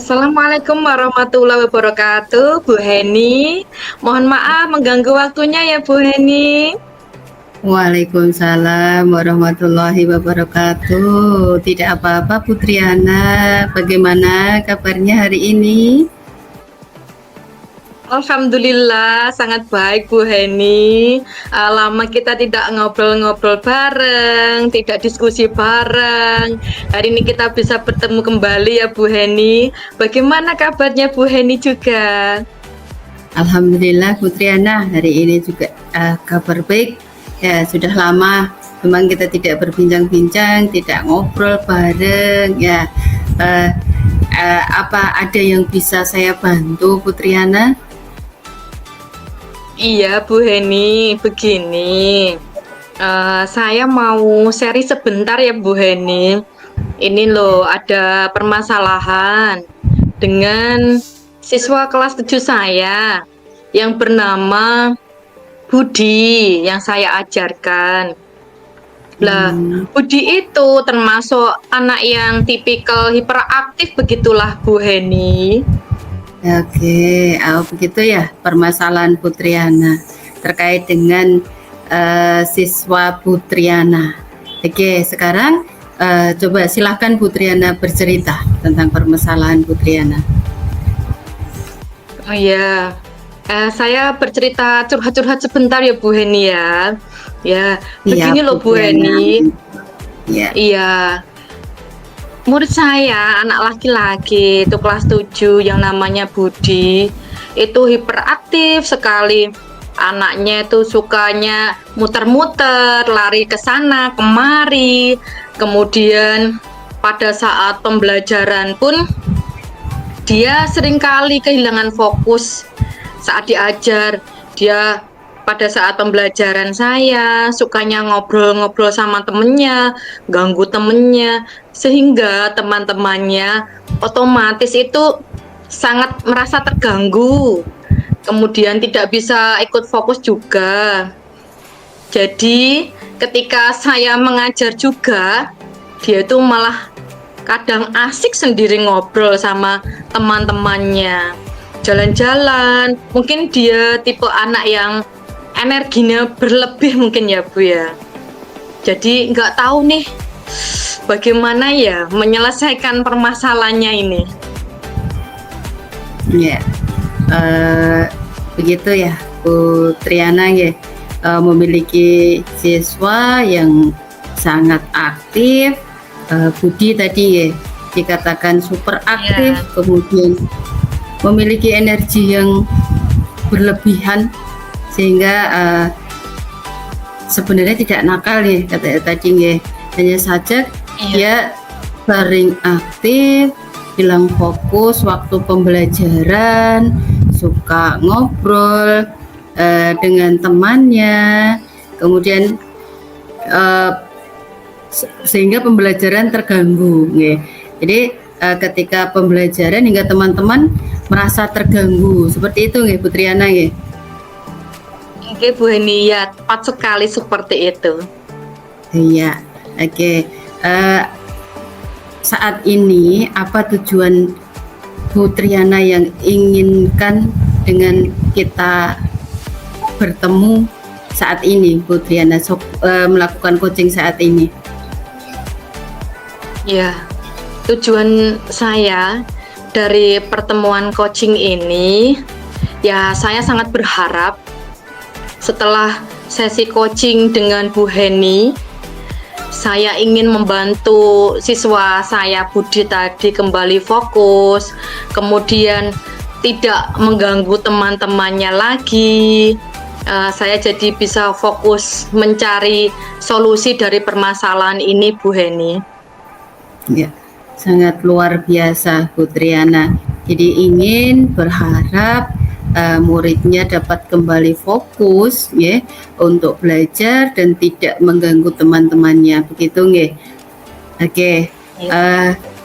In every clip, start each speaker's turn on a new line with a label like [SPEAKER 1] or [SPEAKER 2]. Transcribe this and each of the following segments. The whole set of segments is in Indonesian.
[SPEAKER 1] Assalamualaikum warahmatullahi wabarakatuh, Bu Heni. Mohon maaf mengganggu waktunya ya, Bu Heni.
[SPEAKER 2] Waalaikumsalam warahmatullahi wabarakatuh. Tidak apa-apa Putri Ana. Bagaimana kabarnya hari ini?
[SPEAKER 1] Alhamdulillah, sangat baik Bu Heni. Lama kita tidak ngobrol-ngobrol bareng, tidak diskusi bareng. Hari ini kita bisa bertemu kembali ya Bu Heni. Bagaimana kabarnya Bu Heni juga?
[SPEAKER 2] Alhamdulillah Putri Ana, hari ini juga kabar baik. Ya, sudah lama memang kita tidak berbincang-bincang, tidak ngobrol bareng. Ya, apa ada yang bisa saya bantu Putri Ana?
[SPEAKER 1] Iya Bu Heni, begini. Saya mau share sebentar ya Bu Heni. Ini loh ada permasalahan dengan siswa kelas 7 saya yang bernama Budi yang saya ajarkan. Lah, Budi itu termasuk anak yang tipikal hiperaktif begitulah Bu Heni.
[SPEAKER 2] Oke, begitu ya permasalahan Putriana terkait dengan siswa Putriana. Oke, sekarang coba silahkan Putriana bercerita tentang permasalahan Putriana.
[SPEAKER 1] Oh iya, saya bercerita curhat-curhat sebentar ya Bu Heni ya. Ya, begini loh Bu Heni.
[SPEAKER 2] Ya.
[SPEAKER 1] Iya. Murid saya, anak laki-laki, itu kelas 7 yang namanya Budi, itu hiperaktif sekali. Anaknya itu sukanya muter-muter, lari ke sana, kemari. Kemudian pada saat pembelajaran pun, dia seringkali kehilangan fokus saat diajar. Dia pada saat pembelajaran saya sukanya ngobrol-ngobrol sama temennya, ganggu temennya, sehingga teman-temannya otomatis itu sangat merasa terganggu, kemudian tidak bisa ikut fokus juga. Jadi ketika saya mengajar juga, dia itu malah kadang asik sendiri ngobrol sama teman-temannya, jalan-jalan. Mungkin dia tipe anak yang energinya berlebih mungkin ya Bu ya. Jadi nggak tahu nih bagaimana ya menyelesaikan permasalahannya ini.
[SPEAKER 2] Ya, begitu ya Bu Triana ya, memiliki siswa yang sangat aktif. Budi tadi ya dikatakan super aktif, kemudian memiliki energi yang berlebihan sehingga sebenarnya tidak nakal ya kata tadi ya, hanya saja dia sering aktif, hilang fokus waktu pembelajaran, suka ngobrol dengan temannya, kemudian sehingga pembelajaran terganggu ya. Jadi ketika pembelajaran hingga teman-teman merasa terganggu seperti itu ya Putriana ya.
[SPEAKER 1] Oke Bu Heni, ya tepat sekali seperti itu.
[SPEAKER 2] Iya, oke. Saat ini apa tujuan Putriana yang inginkan dengan kita bertemu saat ini, Putriana melakukan coaching saat ini?
[SPEAKER 1] Ya, tujuan saya dari pertemuan coaching ini, ya saya sangat berharap setelah sesi coaching dengan Bu Heni, saya ingin membantu siswa saya Budi tadi kembali fokus, kemudian tidak mengganggu teman-temannya lagi. Saya jadi bisa fokus mencari solusi dari permasalahan ini Bu Heni.
[SPEAKER 2] Ya, sangat luar biasa Putriana. Jadi ingin berharap muridnya dapat kembali fokus ya untuk belajar dan tidak mengganggu teman-temannya, begitu nggih? Oke.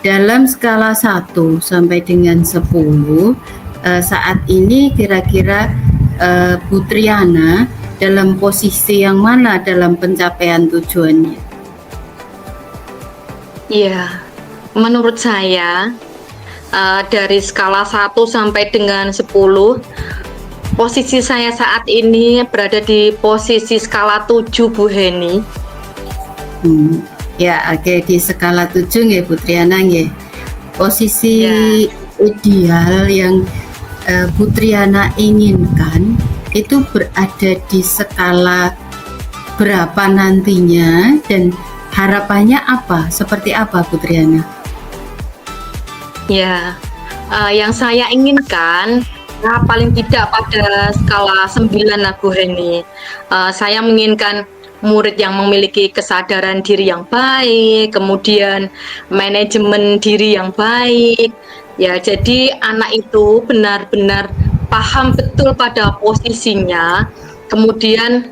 [SPEAKER 2] Dalam skala 1 sampai dengan 10 saat ini kira-kira Putriana dalam posisi yang mana dalam pencapaian tujuannya?
[SPEAKER 1] Iya, menurut saya dari skala 1 sampai dengan 10, posisi saya saat ini berada di posisi skala 7, Bu Heni.
[SPEAKER 2] Ya, oke, di skala 7 nggih Putriana nggih. Posisi
[SPEAKER 1] Ya.
[SPEAKER 2] ideal yang Putriana inginkan itu berada di skala berapa nantinya dan harapannya apa? Seperti apa Putriana?
[SPEAKER 1] Ya, yang saya inginkan paling tidak pada skala 9 lah Bu Heni. Saya menginginkan murid yang memiliki kesadaran diri yang baik, kemudian manajemen diri yang baik. Ya, jadi anak itu benar-benar paham betul pada posisinya, kemudian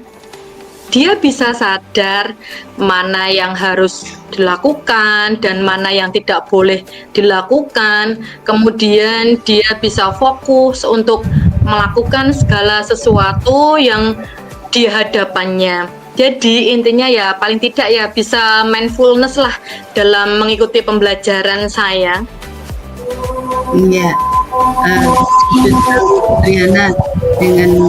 [SPEAKER 1] dia bisa sadar mana yang harus dilakukan dan mana yang tidak boleh dilakukan. Kemudian dia bisa fokus untuk melakukan segala sesuatu yang di hadapannya. Jadi intinya ya paling tidak ya bisa mindfulness lah dalam mengikuti pembelajaran saya.
[SPEAKER 2] Iya, Putriana, dengan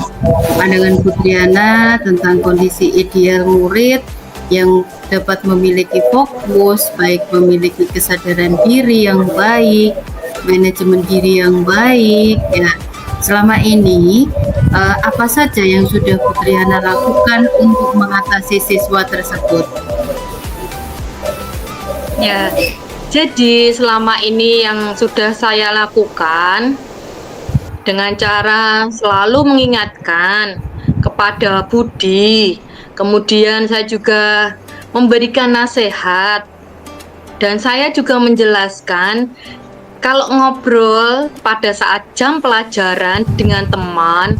[SPEAKER 2] pandangan Putriana tentang kondisi ideal murid yang dapat memiliki fokus, baik memiliki kesadaran diri yang baik, manajemen diri yang baik, ya. Selama ini apa saja yang sudah Putriana lakukan untuk mengatasi siswa tersebut?
[SPEAKER 1] Ya, jadi selama ini yang sudah saya lakukan dengan cara selalu mengingatkan kepada budi, kemudian saya juga memberikan nasihat, dan saya juga menjelaskan kalau ngobrol pada saat jam pelajaran dengan teman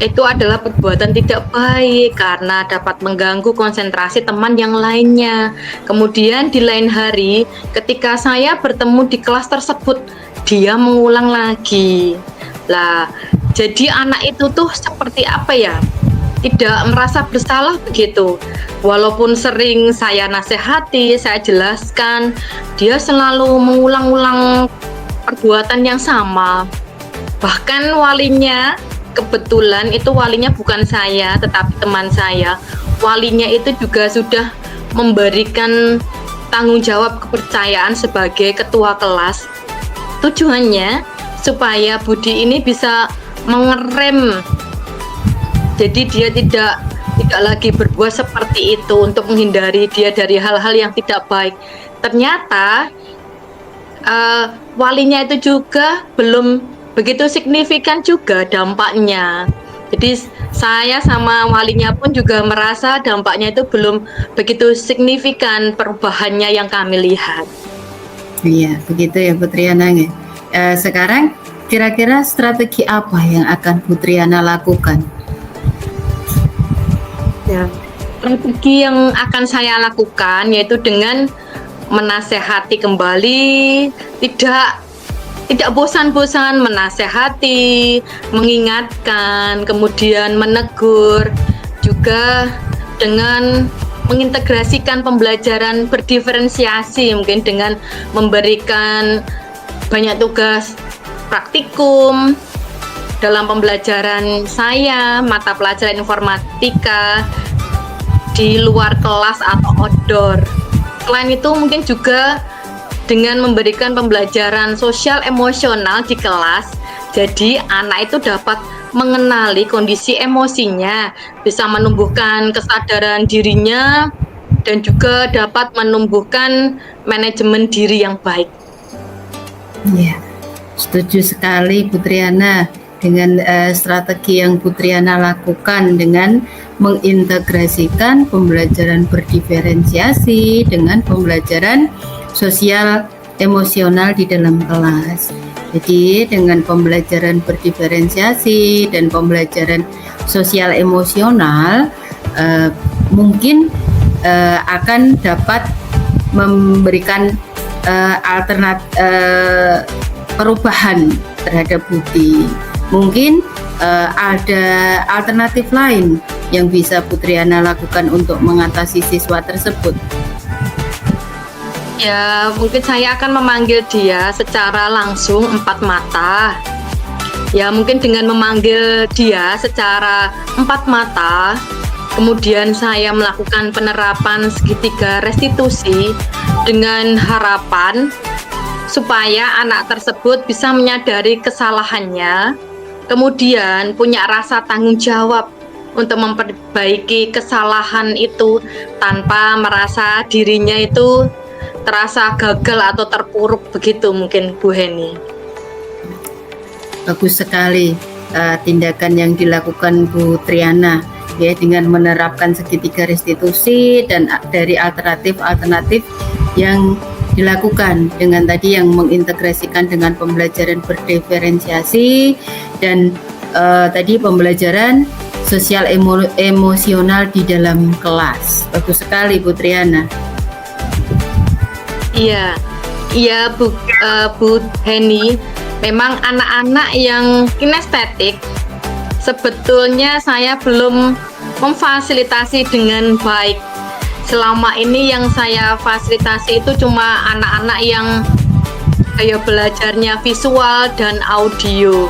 [SPEAKER 1] itu adalah perbuatan tidak baik karena dapat mengganggu konsentrasi teman yang lainnya. Kemudian di lain hari ketika saya bertemu di kelas tersebut, dia mengulang lagi. Lah, jadi anak itu tuh seperti apa ya? Tidak merasa bersalah begitu. Walaupun sering saya nasihati, saya jelaskan, dia selalu mengulang-ulang perbuatan yang sama. Bahkan walinya, kebetulan itu walinya bukan saya, tetapi teman saya. Walinya itu juga sudah memberikan tanggung jawab kepercayaan sebagai ketua kelas. Tujuannya supaya Budi ini bisa mengerem. Jadi dia tidak lagi berbuat seperti itu untuk menghindari dia dari hal-hal yang tidak baik. Ternyata walinya itu juga belum begitu signifikan juga dampaknya. Jadi saya sama walinya pun juga merasa dampaknya itu belum begitu signifikan perubahannya yang kami lihat.
[SPEAKER 2] Iya, begitu ya Putriana. Sekarang kira-kira strategi apa yang akan Putriana lakukan?
[SPEAKER 1] Ya, strategi yang akan saya lakukan yaitu dengan menasehati kembali, tidak bosan-bosan menasehati, mengingatkan, kemudian menegur, juga dengan mengintegrasikan pembelajaran berdiferensiasi, mungkin dengan memberikan banyak tugas praktikum dalam pembelajaran saya, mata pelajaran informatika di luar kelas atau outdoor. Selain itu mungkin juga dengan memberikan pembelajaran sosial emosional di kelas, jadi anak itu dapat mengenali kondisi emosinya, bisa menumbuhkan kesadaran dirinya, dan juga dapat menumbuhkan manajemen diri yang baik.
[SPEAKER 2] Ya, setuju sekali Putriana dengan strategi yang Putriana lakukan dengan mengintegrasikan pembelajaran berdiferensiasi dengan pembelajaran sosial emosional di dalam kelas. Jadi dengan pembelajaran berdiferensiasi dan pembelajaran sosial emosional mungkin akan dapat memberikan perubahan terhadap Budi. Mungkin ada alternatif lain yang bisa Putriana lakukan untuk mengatasi siswa tersebut.
[SPEAKER 1] Ya, mungkin saya akan memanggil dia secara langsung empat mata. Ya, mungkin dengan memanggil dia secara empat mata, kemudian saya melakukan penerapan segitiga restitusi dengan harapan supaya anak tersebut bisa menyadari kesalahannya, kemudian punya rasa tanggung jawab untuk memperbaiki kesalahan itu tanpa merasa dirinya itu terasa gagal atau terpuruk begitu mungkin Bu Heni.
[SPEAKER 2] Bagus sekali tindakan yang dilakukan Bu Triana ya, dengan menerapkan segitiga restitusi dan dari alternatif yang dilakukan dengan tadi yang mengintegrasikan dengan pembelajaran berdiferensiasi dan tadi pembelajaran sosial emosional di dalam kelas. Bagus sekali Bu Triana.
[SPEAKER 1] Iya, iya Bu Heni. Memang anak-anak yang kinestetik sebetulnya saya belum memfasilitasi dengan baik. Selama ini yang saya fasilitasi itu cuma anak-anak yang kayak belajarnya visual dan audio.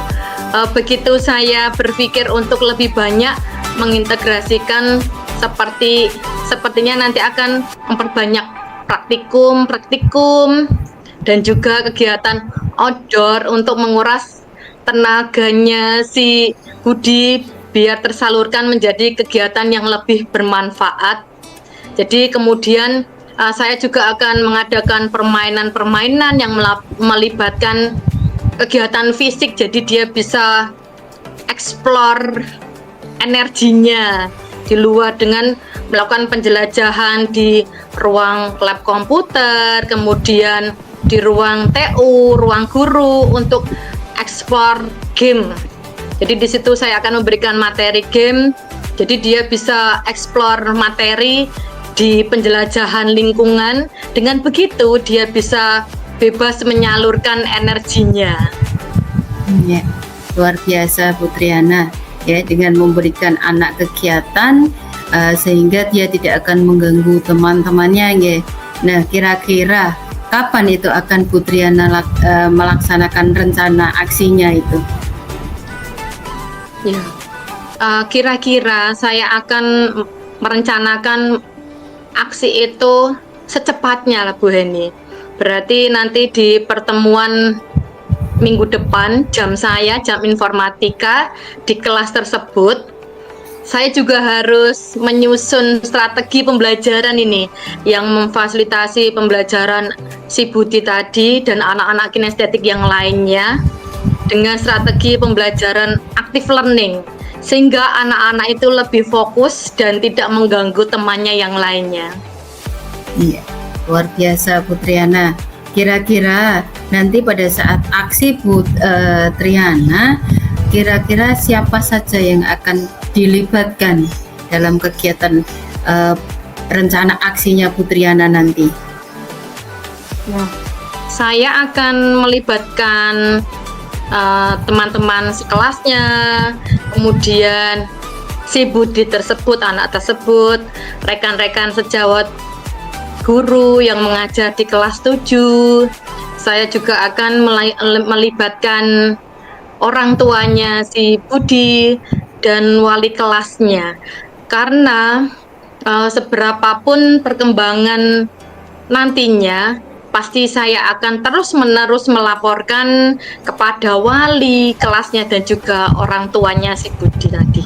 [SPEAKER 1] Begitu saya berpikir untuk lebih banyak mengintegrasikan sepertinya nanti akan memperbanyak praktikum dan juga kegiatan outdoor untuk menguras tenaganya si Budi biar tersalurkan menjadi kegiatan yang lebih bermanfaat. Jadi kemudian saya juga akan mengadakan permainan-permainan yang melibatkan kegiatan fisik, jadi dia bisa explore energinya di luar dengan melakukan penjelajahan di ruang lab komputer, kemudian di ruang TU, ruang guru untuk explore game. Jadi di situ saya akan memberikan materi game, jadi dia bisa explore materi di penjelajahan lingkungan. Dengan begitu dia bisa bebas menyalurkan energinya.
[SPEAKER 2] Ya, luar biasa Bu Triana ya, dengan memberikan anak kegiatan sehingga dia tidak akan mengganggu teman-temannya ya. Nah, kira-kira kapan itu akan Bu Triana melaksanakan rencana aksinya itu?
[SPEAKER 1] Ya, kira-kira saya akan merencanakan aksi itu secepatnya lah Bu Heni. Berarti nanti di pertemuan minggu depan jam informatika di kelas tersebut, saya juga harus menyusun strategi pembelajaran ini yang memfasilitasi pembelajaran si Budi tadi dan anak-anak kinestetik yang lainnya dengan strategi pembelajaran active learning sehingga anak-anak itu lebih fokus dan tidak mengganggu temannya yang lainnya.
[SPEAKER 2] Iya, luar biasa Bu Triana. Kira-kira nanti pada saat aksi Bu Triana, kira-kira siapa saja yang akan dilibatkan dalam kegiatan rencana aksinya Bu Triana nanti?
[SPEAKER 1] Nah, saya akan melibatkan teman-teman sekelasnya, kemudian si Budi tersebut, anak tersebut, rekan-rekan sejawat guru yang mengajar di kelas 7. Saya juga akan melibatkan orang tuanya si Budi dan wali kelasnya, karena seberapapun perkembangan nantinya pasti saya akan terus-menerus melaporkan kepada wali kelasnya dan juga orang tuanya si Budi tadi.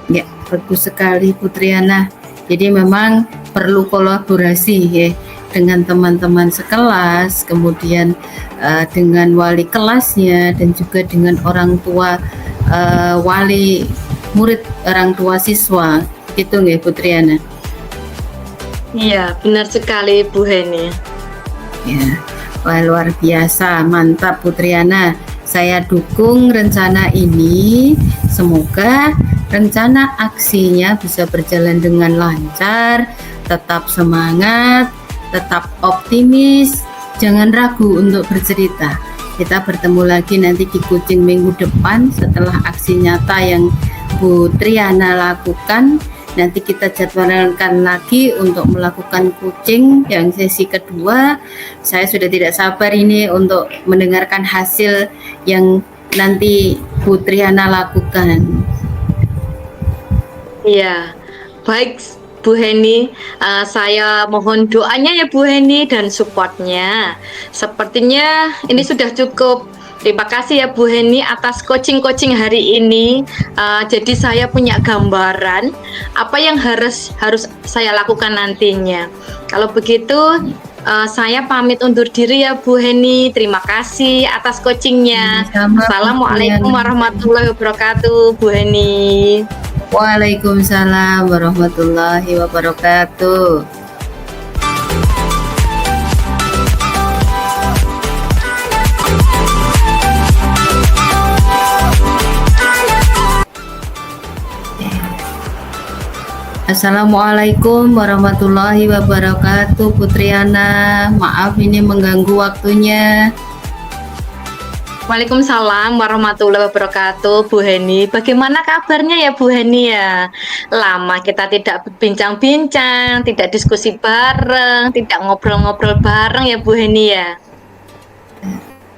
[SPEAKER 2] Ya, bagus sekali Bu Triana. Jadi memang perlu kolaborasi ya dengan teman-teman sekelas, kemudian dengan wali kelasnya dan juga dengan orang tua wali murid, orang tua siswa. Gitu nggih Bu Triana?
[SPEAKER 1] Iya, benar sekali Bu Heni.
[SPEAKER 2] Ya, wah, luar biasa, mantap Bu Triana. Saya dukung rencana ini. Semoga rencana aksinya bisa berjalan dengan lancar, tetap semangat, tetap optimis, jangan ragu untuk bercerita. Kita bertemu lagi nanti di Kucing minggu depan setelah aksi nyata yang Bu Triana lakukan nanti kita jadwalkan lagi untuk melakukan coaching yang sesi kedua. Saya sudah tidak sabar ini untuk mendengarkan hasil yang nanti Bu Triana lakukan.
[SPEAKER 1] Iya, baik Bu Heni, saya mohon doanya ya Bu Heni dan supportnya. Sepertinya ini sudah cukup. Terima kasih ya Bu Heni atas coaching-coaching hari ini. Jadi saya punya gambaran apa yang harus saya lakukan nantinya. Kalau begitu, saya pamit undur diri ya Bu Heni. Terima kasih atas coachingnya.
[SPEAKER 2] Sama-sama,
[SPEAKER 1] Assalamualaikum warahmatullahi wabarakatuh, Bu Heni.
[SPEAKER 2] Waalaikumsalam warahmatullahi wabarakatuh. Assalamualaikum warahmatullahi wabarakatuh, Bu Triana. Maaf ini mengganggu waktunya.
[SPEAKER 1] Waalaikumsalam warahmatullahi wabarakatuh, Bu Heni. Bagaimana kabarnya ya Bu Heni ya? Lama kita tidak bincang-bincang, tidak diskusi bareng, tidak ngobrol-ngobrol bareng ya Bu Heni ya?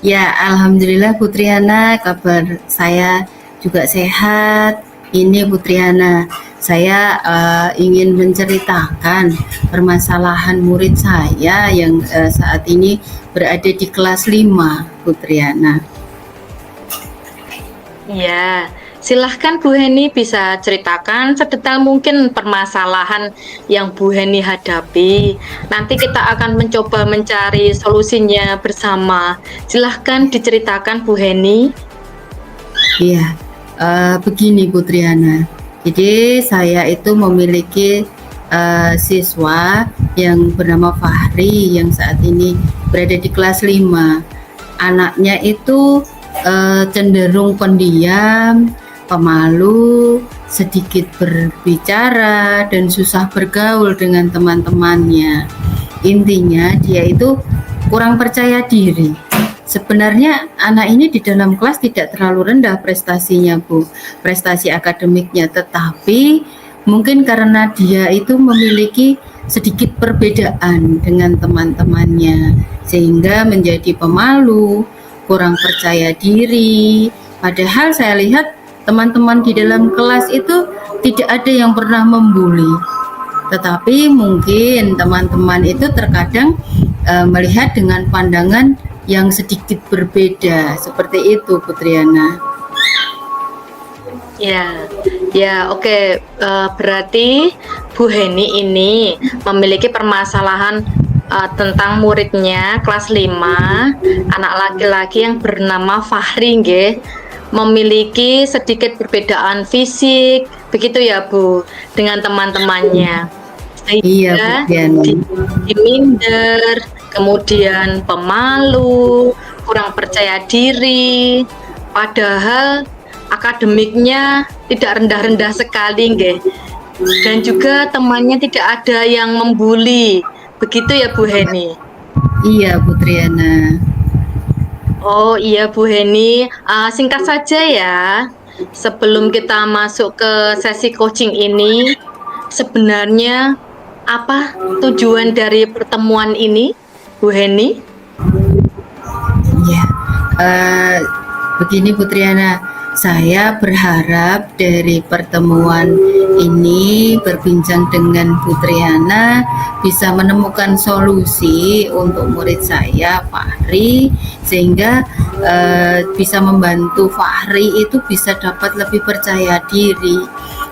[SPEAKER 2] Ya, alhamdulillah Bu Triana, kabar saya juga sehat. Ini Bu Triana, saya ingin menceritakan permasalahan murid saya yang saat ini berada di kelas 5, Bu Triana.
[SPEAKER 1] Iya, silahkan Bu Heni bisa ceritakan sedetail mungkin permasalahan yang Bu Heni hadapi. Nanti kita akan mencoba mencari solusinya bersama. Silahkan diceritakan Bu Heni.
[SPEAKER 2] Iya, begini Bu Triana. Jadi saya itu memiliki siswa yang bernama Fahri yang saat ini berada di kelas 5. Anaknya itu cenderung pendiam, pemalu, sedikit berbicara dan susah bergaul dengan teman-temannya. Intinya dia itu kurang percaya diri. Sebenarnya anak ini di dalam kelas tidak terlalu rendah prestasinya, Bu, prestasi akademiknya, tetapi mungkin karena dia itu memiliki sedikit perbedaan dengan teman-temannya sehingga menjadi pemalu, kurang percaya diri. Padahal saya lihat teman-teman di dalam kelas itu tidak ada yang pernah membuli. Tetapi mungkin teman-teman itu terkadang melihat dengan pandangan yang sedikit berbeda. Seperti itu, Bu Triana.
[SPEAKER 1] Ya, oke. Berarti Bu Heni ini memiliki permasalahan tentang muridnya kelas 5, anak laki-laki yang bernama Fahri, nggih, memiliki sedikit perbedaan fisik, begitu ya Bu, dengan teman-temannya.
[SPEAKER 2] Iya, Bu Triana.
[SPEAKER 1] Minder, kemudian pemalu, kurang percaya diri, padahal akademiknya tidak rendah-rendah sekali, nggih. Dan juga temannya tidak ada yang membuli. Begitu ya Bu Heni?
[SPEAKER 2] Iya, Bu Triana.
[SPEAKER 1] Oh iya Bu Heni, singkat saja ya. Sebelum kita masuk ke sesi coaching ini, sebenarnya apa tujuan dari pertemuan ini, Bu Heni?
[SPEAKER 2] Ya, begini Bu Triana, saya berharap dari pertemuan ini berbincang dengan Bu Triana bisa menemukan solusi untuk murid saya Fahri, sehingga bisa membantu Fahri itu bisa dapat lebih percaya diri,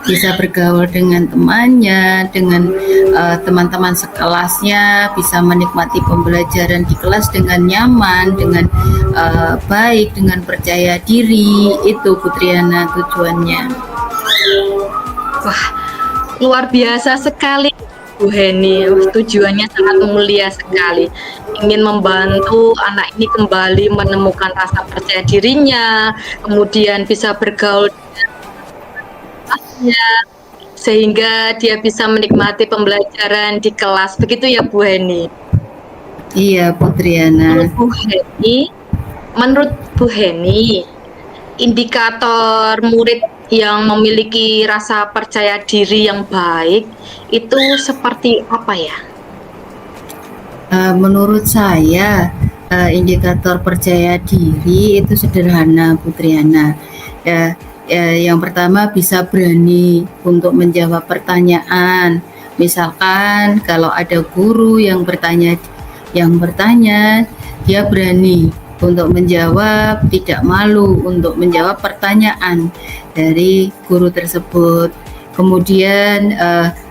[SPEAKER 2] bisa bergaul dengan temannya, dengan teman-teman sekelasnya, bisa menikmati pembelajaran di kelas dengan nyaman, dengan baik, dengan percaya diri. Itu Bu Triana tujuannya.
[SPEAKER 1] Wah, luar biasa sekali Bu Heni. Tujuannya sangat mulia sekali. Ingin membantu anak ini kembali menemukan rasa percaya dirinya, kemudian bisa bergaul dengan sehingga dia bisa menikmati pembelajaran di kelas. Begitu ya Bu Heni?
[SPEAKER 2] Iya Bu Triana.
[SPEAKER 1] Menurut Bu Heni, indikator murid yang memiliki rasa percaya diri yang baik itu seperti apa ya?
[SPEAKER 2] Menurut saya, indikator percaya diri itu sederhana, Putriana. Ya, yang pertama bisa berani untuk menjawab pertanyaan. Misalkan kalau ada guru yang bertanya, dia berani untuk menjawab, tidak malu untuk menjawab pertanyaan dari guru tersebut. Kemudian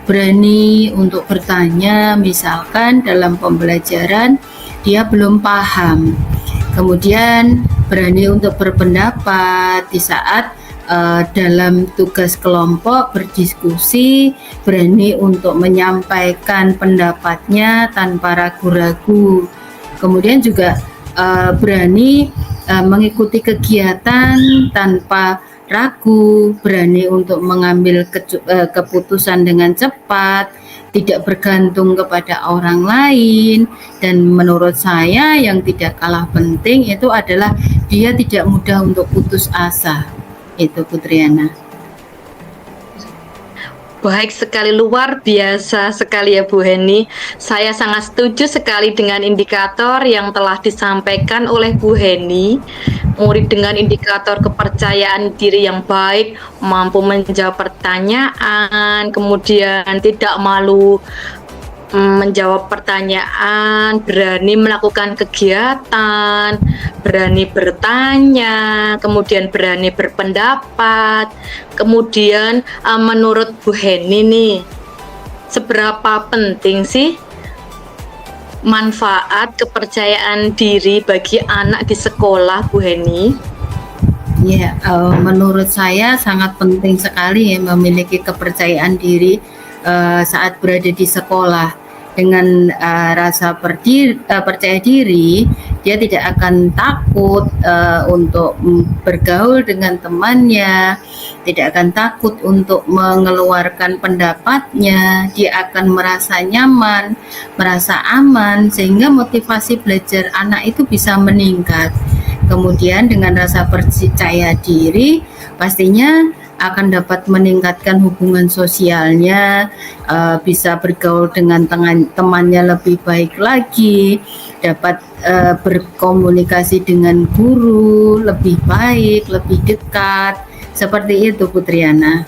[SPEAKER 2] berani untuk bertanya, misalkan dalam pembelajaran dia belum paham. Kemudian berani untuk berpendapat di saat dalam tugas kelompok berdiskusi, berani untuk menyampaikan pendapatnya tanpa ragu-ragu. Kemudian juga berani mengikuti kegiatan tanpa ragu, berani untuk mengambil keputusan dengan cepat, tidak bergantung kepada orang lain, dan menurut saya yang tidak kalah penting itu adalah dia tidak mudah untuk putus asa. Itu Putriana.
[SPEAKER 1] Baik sekali, luar biasa sekali ya Bu Heni. Saya sangat setuju sekali dengan indikator yang telah disampaikan oleh Bu Heni. Murid dengan indikator kepercayaan diri yang baik, mampu menjawab pertanyaan, kemudian tidak malu menjawab pertanyaan, berani melakukan kegiatan, berani bertanya, kemudian berani berpendapat. Kemudian menurut Bu Heni nih, seberapa penting sih manfaat kepercayaan diri bagi anak di sekolah, Bu Heni?
[SPEAKER 2] Ya, menurut saya sangat penting sekali ya memiliki kepercayaan diri saat berada di sekolah. Dengan rasa percaya diri, dia tidak akan takut untuk bergaul dengan temannya, tidak akan takut untuk mengeluarkan pendapatnya, dia akan merasa nyaman, merasa aman, sehingga motivasi belajar anak itu bisa meningkat. Kemudian dengan rasa percaya diri, pastinya akan dapat meningkatkan hubungan sosialnya, bisa bergaul dengan temannya lebih baik lagi, dapat berkomunikasi dengan guru lebih baik, lebih dekat, seperti itu Putriana.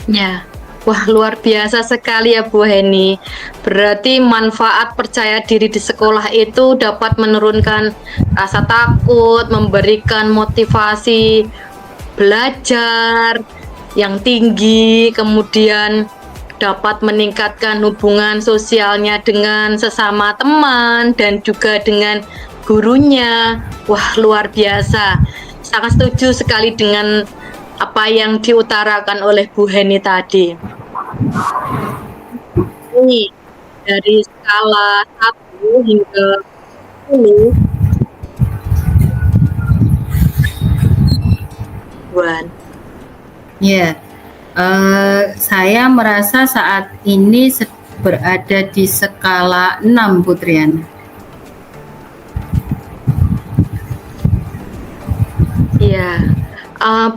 [SPEAKER 1] Ya, wah luar biasa sekali ya Bu Heni. Berarti manfaat percaya diri di sekolah itu dapat menurunkan rasa takut, memberikan motivasi belajar yang tinggi, kemudian dapat meningkatkan hubungan sosialnya dengan sesama teman dan juga dengan gurunya. Wah, luar biasa. Sangat setuju sekali dengan apa yang diutarakan oleh Bu Heni tadi. Ini dari skala 1 hingga 10.
[SPEAKER 2] Ya, saya merasa saat ini berada di skala 6 Putriana.
[SPEAKER 1] Iya,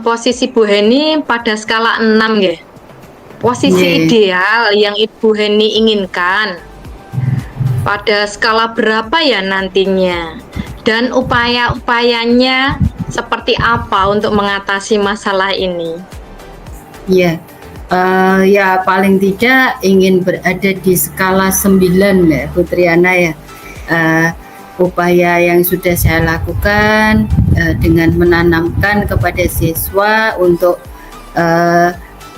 [SPEAKER 1] posisi Bu Heni pada skala 6 ya. Posisi ideal yang Ibu Heni inginkan pada skala berapa ya nantinya? Dan upaya-upayanya seperti apa untuk mengatasi masalah ini?
[SPEAKER 2] Ya, ya paling tidak ingin berada di skala 9 ya Putriana ya. Upaya yang sudah saya lakukan dengan menanamkan kepada siswa untuk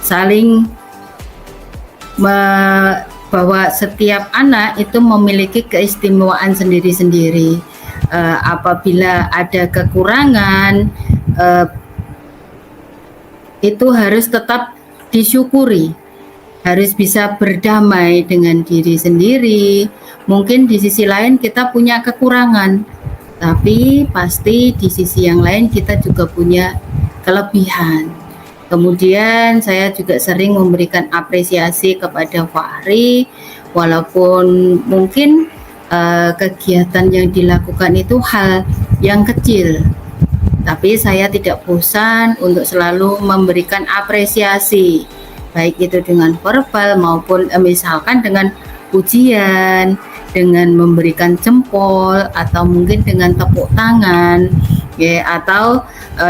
[SPEAKER 2] saling bahwa setiap anak itu memiliki keistimewaan sendiri-sendiri. Apabila ada kekurangan, itu harus tetap disyukuri, harus bisa berdamai dengan diri sendiri. Mungkin di sisi lain kita punya kekurangan, tapi pasti di sisi yang lain kita juga punya kelebihan. Kemudian saya juga sering memberikan apresiasi kepada Fahri, walaupun mungkin kegiatan yang dilakukan itu hal yang kecil, Tapi saya tidak bosan untuk selalu memberikan apresiasi, baik itu dengan verbal maupun misalkan dengan pujian, dengan memberikan jempol atau mungkin dengan tepuk tangan, ya, atau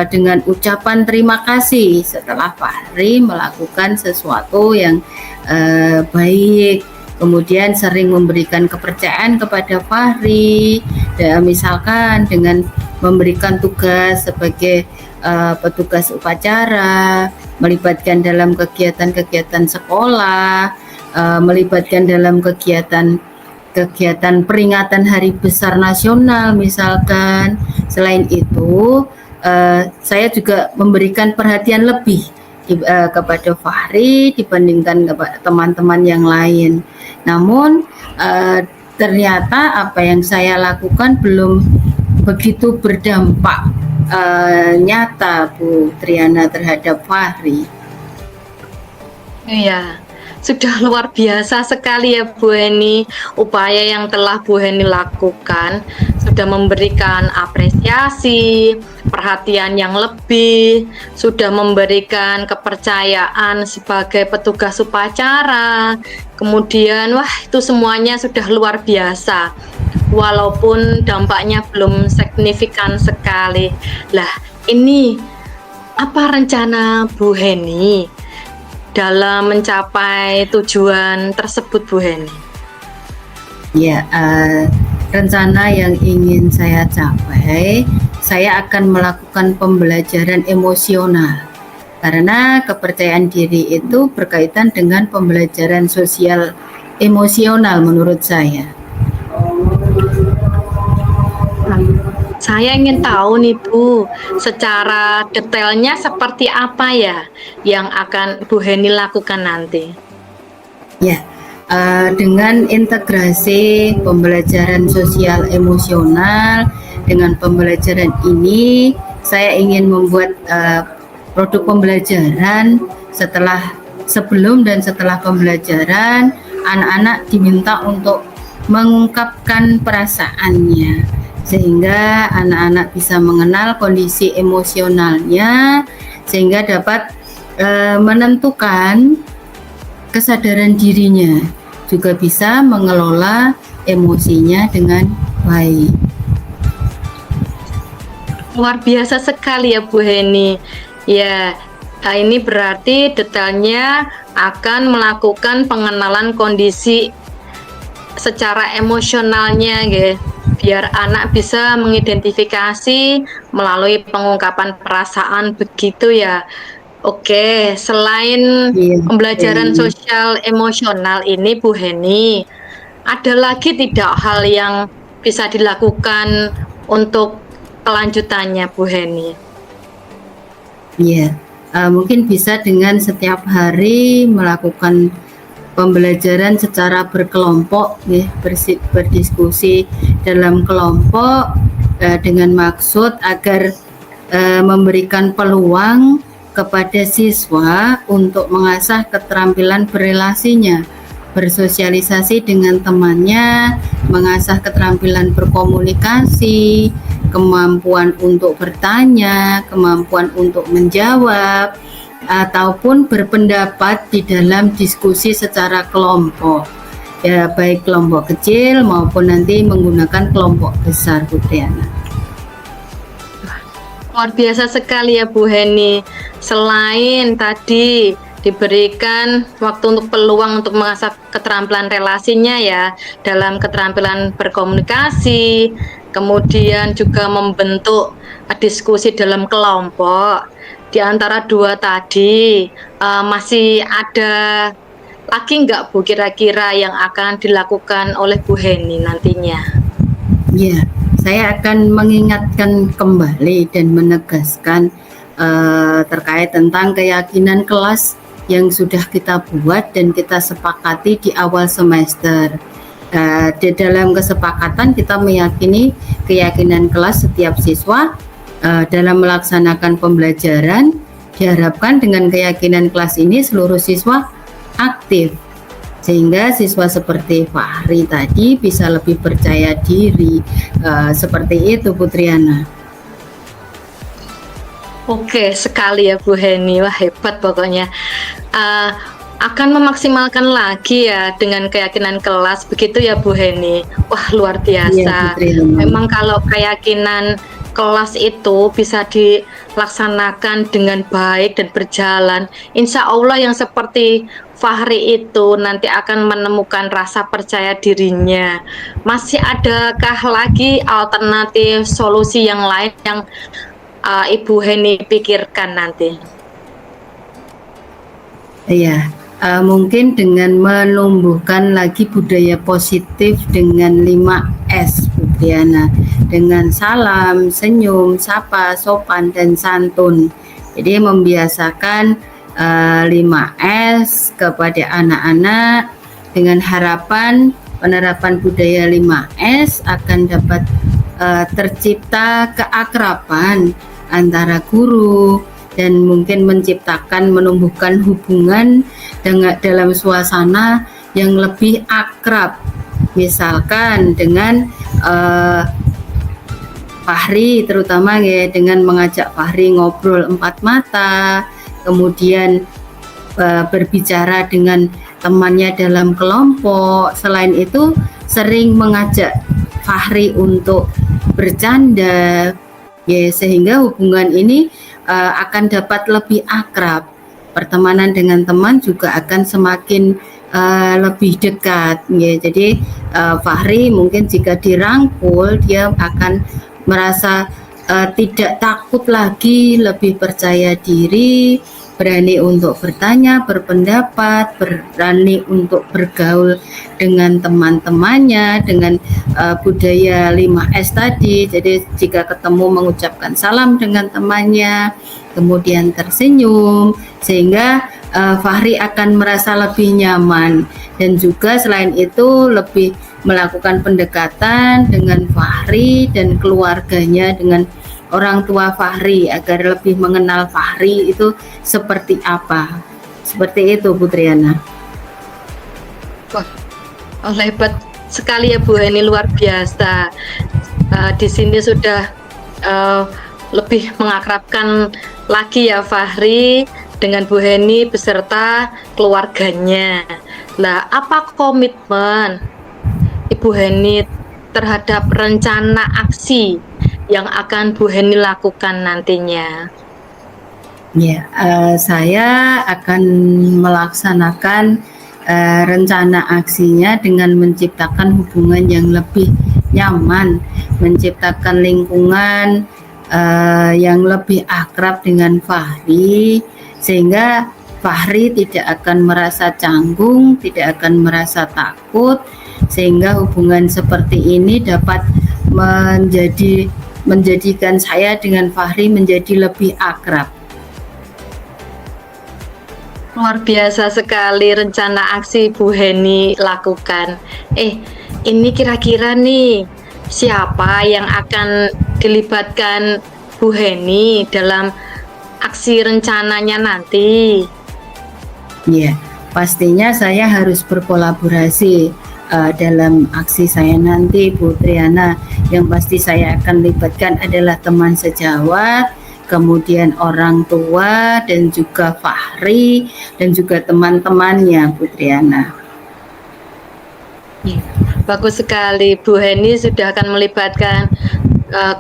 [SPEAKER 2] dengan ucapan terima kasih setelah Fahri melakukan sesuatu yang baik. Kemudian sering memberikan kepercayaan kepada Fahri, misalkan dengan memberikan tugas sebagai petugas upacara, melibatkan dalam kegiatan-kegiatan sekolah, melibatkan dalam kegiatan peringatan Hari Besar Nasional misalkan. Selain itu, saya juga memberikan perhatian lebih kepada Fahri dibandingkan kepada teman-teman yang lain. Namun ternyata apa yang saya lakukan belum begitu berdampak nyata, Bu Triana, terhadap Fahri.
[SPEAKER 1] Iya, sudah luar biasa sekali ya Bu Heni, upaya yang telah Bu Heni lakukan, sudah memberikan apresiasi, perhatian yang lebih, sudah memberikan kepercayaan sebagai petugas upacara, kemudian wah itu semuanya sudah luar biasa, walaupun dampaknya belum signifikan sekali. Lah ini apa rencana Bu Heni dalam mencapai tujuan tersebut, Bu Heni?
[SPEAKER 2] Ya, rencana yang ingin saya capai, saya akan melakukan pembelajaran emosional. Karena kepercayaan diri itu berkaitan dengan pembelajaran sosial emosional menurut saya.
[SPEAKER 1] Saya ingin tahu nih Bu, secara detailnya seperti apa ya yang akan Bu Heni lakukan nanti?
[SPEAKER 2] Ya, dengan integrasi pembelajaran sosial emosional, dengan pembelajaran ini saya ingin membuat produk pembelajaran sebelum dan setelah pembelajaran, anak-anak diminta untuk mengungkapkan perasaannya, sehingga anak-anak bisa mengenal kondisi emosionalnya, sehingga dapat menentukan kesadaran dirinya, juga bisa mengelola emosinya dengan baik.
[SPEAKER 1] Luar biasa sekali ya Bu Heni. Ya, ini berarti detailnya akan melakukan pengenalan kondisi secara emosionalnya, gitu, biar anak bisa mengidentifikasi melalui pengungkapan perasaan begitu ya. Oke, selain pembelajaran sosial emosional ini Bu Heni, ada lagi tidak hal yang bisa dilakukan untuk kelanjutannya Bu Heni?
[SPEAKER 2] Iya, mungkin bisa dengan setiap hari melakukan pembelajaran secara berkelompok, ya, berdiskusi dalam kelompok dengan maksud agar memberikan peluang kepada siswa untuk mengasah keterampilan berrelasinya, bersosialisasi dengan temannya, mengasah keterampilan berkomunikasi, kemampuan untuk bertanya, kemampuan untuk menjawab, ataupun berpendapat di dalam diskusi secara kelompok, ya, baik kelompok kecil maupun nanti menggunakan kelompok besar, Bu Triana.
[SPEAKER 1] Luar biasa sekali ya Bu Heni. Selain tadi diberikan waktu untuk peluang untuk mengasah keterampilan relasinya ya, dalam keterampilan berkomunikasi, kemudian juga membentuk diskusi dalam kelompok. Di antara dua tadi masih ada lagi nggak Bu kira-kira yang akan dilakukan oleh Bu Heni nantinya?
[SPEAKER 2] Ya, saya akan mengingatkan kembali dan menegaskan terkait tentang keyakinan kelas yang sudah kita buat dan kita sepakati di awal semester. Di dalam kesepakatan kita meyakini keyakinan kelas setiap siswa dalam melaksanakan pembelajaran. Diharapkan dengan keyakinan kelas ini seluruh siswa aktif, sehingga siswa seperti Fahri tadi bisa lebih percaya diri, seperti itu Bu Triana.
[SPEAKER 1] Oke sekali ya Bu Heni, wah hebat pokoknya. Eee, akan memaksimalkan lagi ya dengan keyakinan kelas begitu ya Bu Heni? Wah luar
[SPEAKER 2] Iya,
[SPEAKER 1] biasa.
[SPEAKER 2] Putri Hana.
[SPEAKER 1] Memang kalau keyakinan kelas itu bisa dilaksanakan dengan baik dan berjalan, insya Allah yang seperti Fahri itu nanti akan menemukan rasa percaya dirinya. Masih adakah lagi alternatif solusi yang lain yang Ibu Heni pikirkan nanti?
[SPEAKER 2] Iya, mungkin dengan menumbuhkan lagi budaya positif dengan 5S, Bu Triana. Dengan salam, senyum, sapa, sopan, dan santun. Jadi membiasakan 5S kepada anak-anak dengan harapan penerapan budaya 5S akan dapat tercipta keakraban antara guru dan mungkin menciptakan menumbuhkan hubungan dengan dalam suasana yang lebih akrab, misalkan dengan Fahri terutama ya, dengan mengajak Fahri ngobrol empat mata, kemudian berbicara dengan temannya dalam kelompok. Selain itu sering mengajak Fahri untuk bercanda ya, sehingga hubungan ini akan dapat lebih akrab. Pertemanan dengan teman juga akan semakin lebih dekat ya. Jadi Fahri mungkin jika dirangkul dia akan merasa tidak takut lagi, lebih percaya diri, berani untuk bertanya, berpendapat, berani untuk bergaul dengan teman-temannya dengan budaya 5S tadi. Jadi jika ketemu mengucapkan salam dengan temannya, kemudian tersenyum, sehingga Fahri akan merasa lebih nyaman, dan juga selain itu lebih melakukan pendekatan dengan Fahri dan keluarganya, dengan orang tua Fahri, agar lebih mengenal Fahri itu seperti apa. Seperti itu, Putriana.
[SPEAKER 1] Wah, hebat sekali ya Bu Heni, luar biasa. Di sini sudah lebih mengakrabkan lagi ya Fahri dengan Bu Heni beserta keluarganya. Lah, apa komitmen Ibu Heni terhadap rencana aksi yang akan Bu Heni lakukan nantinya?
[SPEAKER 2] Ya, saya akan melaksanakan rencana aksinya dengan menciptakan hubungan yang lebih nyaman, menciptakan lingkungan yang lebih akrab dengan Fahri, sehingga Fahri tidak akan merasa canggung, tidak akan merasa takut, sehingga hubungan seperti ini dapat menjadikan saya dengan Fahri menjadi lebih akrab.
[SPEAKER 1] Luar biasa sekali rencana aksi Bu Heni lakukan. Ini kira-kira nih siapa yang akan dilibatkan Bu Heni dalam aksi rencananya nanti?
[SPEAKER 2] Ya, pastinya saya harus berkolaborasi dalam aksi saya nanti, Bu Triana. Yang pasti saya akan libatkan adalah teman sejawat, kemudian orang tua, dan juga Fahri, dan juga teman-temannya, Bu Triana.
[SPEAKER 1] Bagus sekali, Bu Heni sudah akan melibatkan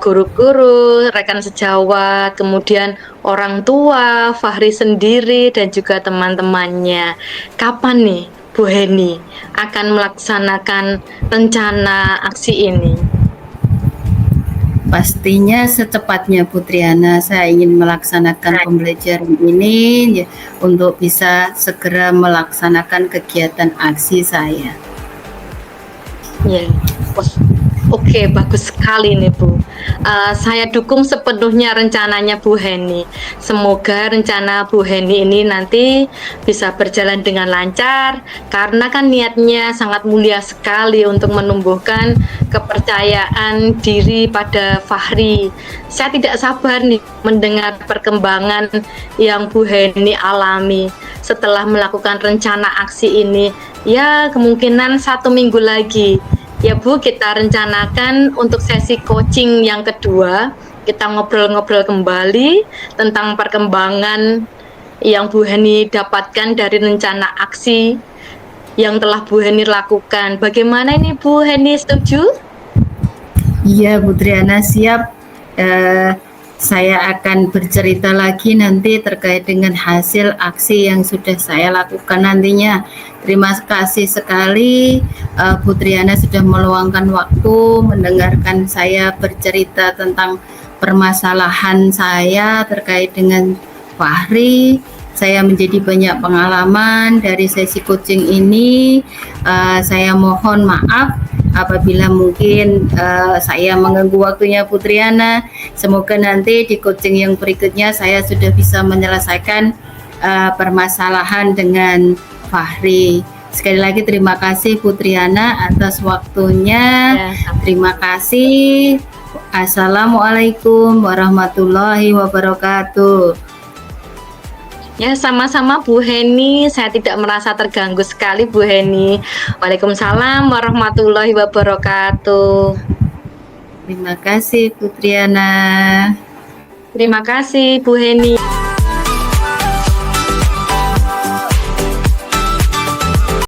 [SPEAKER 1] guru-guru, rekan sejawat, kemudian orang tua, Fahri sendiri, dan juga teman-temannya. Kapan nih Bu Heni akan melaksanakan rencana aksi ini?
[SPEAKER 2] Pastinya secepatnya, Putriana. Saya ingin melaksanakan pembelajaran ini ya, untuk bisa segera melaksanakan kegiatan aksi saya.
[SPEAKER 1] Ya, oke, bagus sekali nih Bu. Saya dukung sepenuhnya rencananya Bu Heni. Semoga rencana Bu Heni ini nanti bisa berjalan dengan lancar, karena kan niatnya sangat mulia sekali untuk menumbuhkan kepercayaan diri pada Fahri. Saya tidak sabar nih mendengar perkembangan yang Bu Heni alami setelah melakukan rencana aksi ini. Ya, kemungkinan 1 minggu lagi ya Bu, kita rencanakan untuk sesi coaching yang kedua kita ngobrol-ngobrol kembali tentang perkembangan yang Bu Heni dapatkan dari rencana aksi yang telah Bu Heni lakukan. Bagaimana ini Bu Heni, setuju?
[SPEAKER 2] Iya, Bu Triana, siap. Saya akan bercerita lagi nanti terkait dengan hasil aksi yang sudah saya lakukan nantinya. Terima kasih sekali Bu Triana sudah meluangkan waktu mendengarkan saya bercerita tentang permasalahan saya terkait dengan Fahri. Saya menjadi banyak pengalaman dari sesi coaching ini. Saya mohon maaf apabila mungkin saya mengganggu waktunya Putriana. Semoga nanti di coaching yang berikutnya saya sudah bisa menyelesaikan permasalahan dengan Fahri. Sekali lagi terima kasih Putriana atas waktunya. Terima kasih. Assalamualaikum warahmatullahi wabarakatuh.
[SPEAKER 1] Ya, sama-sama Bu Heni. Saya tidak merasa terganggu sekali Bu Heni. Waalaikumsalam warahmatullahi wabarakatuh.
[SPEAKER 2] Terima kasih Putriana.
[SPEAKER 1] Terima kasih Bu Heni.